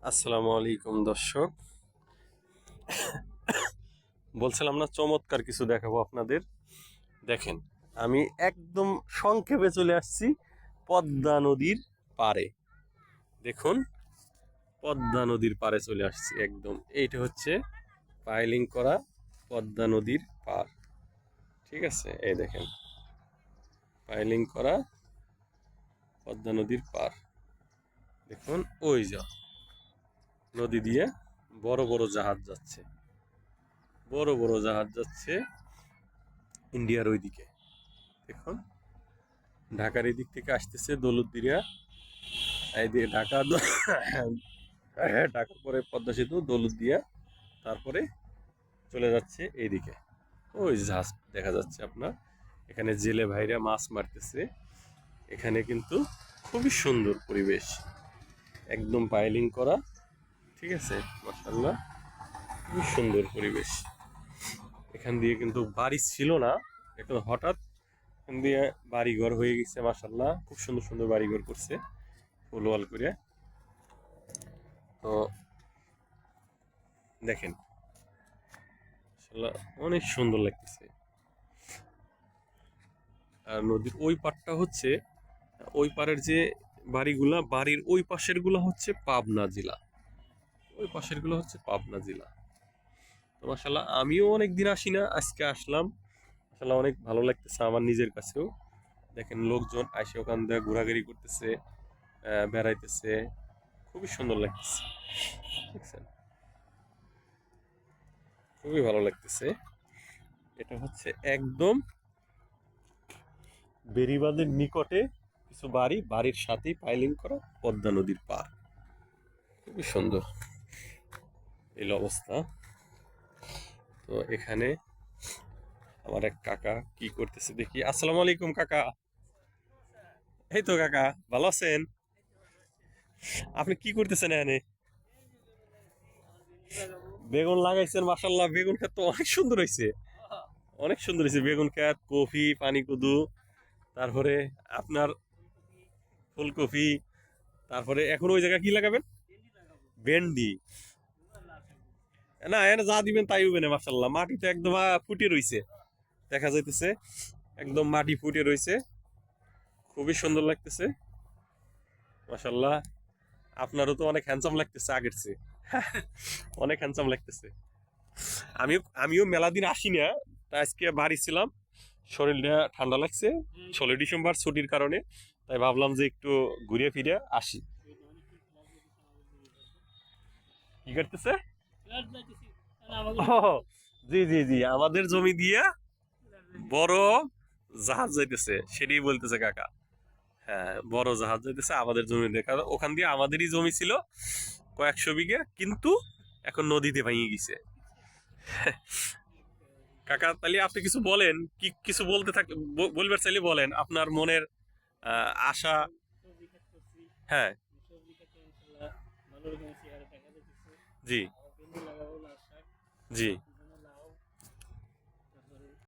আসসালামু আলাইকুম দর্শক। বলছিলাম না, চমৎকার কিছু দেখাবো আপনাদের। দেখেন, আমি একদম সংক্ষেপে চলে আসছি পদ্মা নদীর পাড়ে। দেখুন, পদ্মা নদীর পাড়ে চলে আসছি একদম। এইটা হচ্ছে পাইলিং করা পদ্মা নদীর পাড়। ঠিক আছে, এই দেখেন, পাইলিং করা পদ্মা নদীর পাড়। দেখুন, ওই যা নদী দিয়ে বড় বড় জাহাজ যাচ্ছে, বড় বড় জাহাজ যাচ্ছে ইন্ডিয়ার ওইদিকে। দেখুন, ঢাকার এই দিক থেকে আসতেছে দৌলতদিয়া, এই দিয়ে ঢাকা ঢাকার পরে পদ্মা সেতু, দৌলতদিয়া, তারপরে চলে যাচ্ছে এইদিকে। ওই জাহাজ দেখা যাচ্ছে আপনার। এখানে জেলে ভাইরা মাছ মারতেছে। এখানে কিন্তু খুবই সুন্দর পরিবেশ, একদম পাইলিং করা। ঠিক আছে, মাশাআল্লাহ, খুবই সুন্দর পরিবেশ। এখান দিয়ে কিন্তু বাড়ি ছিল না, এখন হঠাৎ এখান দিয়ে বাড়িঘর হয়ে গেছে। মাশাআল্লাহ, খুব সুন্দর সুন্দর বাড়িঘর করছে ফুল ওয়াল করে। তো দেখেন, মাশাআল্লাহ, অনেক সুন্দর লাগতেছে। আর নদীর ওই পাড়টা হচ্ছে, ওই পাড়ের যে বাড়িগুলা, বাড়ির ওই পাশের গুলা হচ্ছে পাবনা জেলা, ওই পাশের গুলো হচ্ছে পাবনা জেলা। তো মাশাআল্লাহ, আমিও অনেকদিন আসি না, আজকে আসলাম। মাশাআল্লাহ, অনেক ভালো লাগতেছে আমার নিজের কাছেও। দেখেন, লোকজন আসে ওখান দিয়ে ঘোরাঘুরি করতেছে, বেড়াইতেছে, খুবই সুন্দর লাগতেছে। দেখছেন, খুবই ভালো লাগতেছে। এটা হচ্ছে একদম বেড়িবাঁধের নিকটে কিছু বাড়ি, বাড়ির সাথেই পাইলিং করা পদ্মা নদীর পাড়। খুবই সুন্দর এই অবস্থা। তো এখানে আমার এক কাকা কি করতেছে দেখি। আসসালামু আলাইকুম কাকা। এই তো কাকা, ভালো আছেন? আপনি কি করতেছেন এখানে? বেগুন লাগাইছেন, মাশাআল্লাহ, বেগুন ক্ষেত তো অনেক সুন্দর হয়েছে, অনেক সুন্দর হয়েছে বেগুন ক্ষেত, কফি, পানি কদু, তারপরে আপনার ফুলকপি, তারপরে এখন ওই জায়গায় কি লাগাবেন? ভেন্ডি। না, এনে যা দিবেন তাই হবে না, মাশাআল্লাহ, মাটি তো একদম ফুটে রইছে, দেখা যাইতেছে একদম মাটি ফুটে রইছে, খুবই সুন্দর লাগতেছে। মাশাআল্লাহ, আপনারও তো অনেক হ্যান্ডসাম লাগতেছে আগের চেয়ে, অনেক হ্যান্ডসাম লাগতেছে। আমিও আমিও মেলা দিন আসি না, তা আজকে বাড়ি ছিলাম, শরীরটা ঠান্ডা লাগছে, 16 ডিসেম্বর ছুটির কারণে, তাই ভাবলাম যে একটু ঘুরে ফিরে আসি। কি করতেছে? ও, জি জি জি, আমাদের জমি দিয়ে বড় জাহাজ যাইতেছে, সেটাই বলতেছে কাকা। হ্যাঁ, বড় জাহাজ যাইতেছে আমাদের জমি দেখা, ওখান দিয়ে আমাদেরই জমি ছিল কয়েকশো বিঘে, কিন্তু এখন নদীতে ভেঙে গেছে। কাকা, তাহলে আপনি কিছু বলেন, কি কিছু বলতে থাক, বলবার চাইলে বলেন আপনার মনের আশা। হ্যাঁ, জি জি